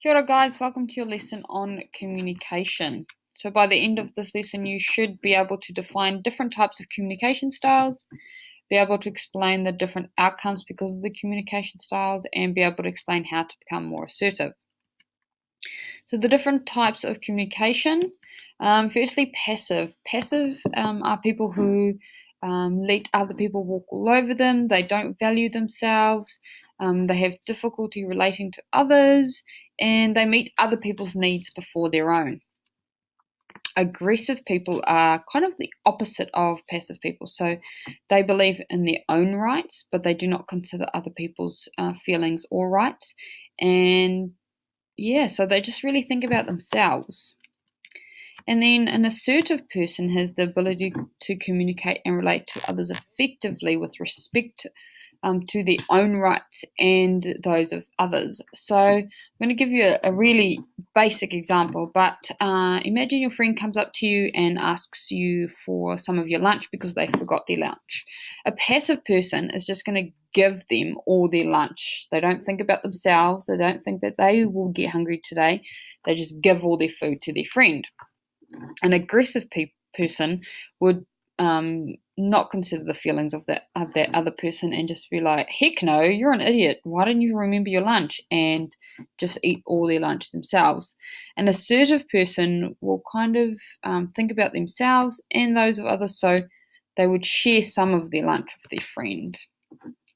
Kia ora guys, welcome to your lesson on communication. So by the end of this lesson, you should be able to define different types of communication styles, be able to explain the different outcomes because of the communication styles, and be able to explain how to become more assertive. So the different types of communication, firstly passive. Passive are people who let other people walk all over them, they don't value themselves, they have difficulty relating to others, and they meet other people's needs before their own. Aggressive people are kind of the opposite of passive people. So they believe in their own rights, but they do not consider other people's feelings or rights. And yeah, so they just really think about themselves. And then an assertive person has the ability to communicate and relate to others effectively with respect to their own rights and those of others. So I'm going to give you a really basic example, but imagine your friend comes up to you and asks you for some of your lunch because they forgot their lunch. A passive person is just going to give them all their lunch. They don't think about themselves. They don't think that they will get hungry today. They just give all their food to their friend. An aggressive person would not consider the feelings of that other person and just be like, heck no, you're an idiot. Why don't you remember your lunch? And just eat all their lunch themselves. An assertive person will kind of think about themselves and those of others, so they would share some of their lunch with their friend.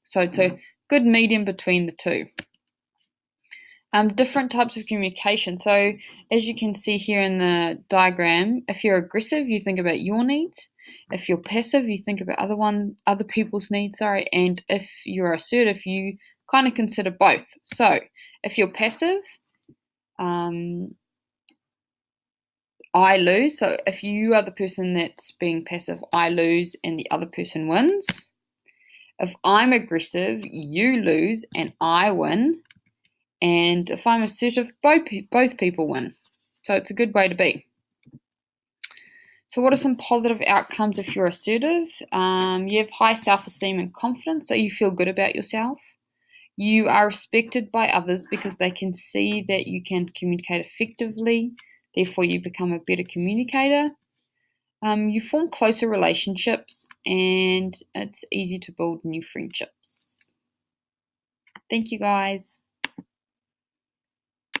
So it's a good medium between the two. Different types of communication. So as you can see here in the diagram, if you're aggressive, you think about your needs. If you're passive, you think about other people's needs, and if you're assertive, you kind of consider both. So if you're passive, I lose. So if you are the person that's being passive, I lose and the other person wins. If I'm aggressive, you lose and I win. And if I'm assertive, both people win. So it's a good way to be. So what are some positive outcomes if you're assertive? You have high self-esteem and confidence, so you feel good about yourself. You are respected by others because they can see that you can communicate effectively. Therefore, you become a better communicator. You form closer relationships, and it's easy to build new friendships. Thank you, guys.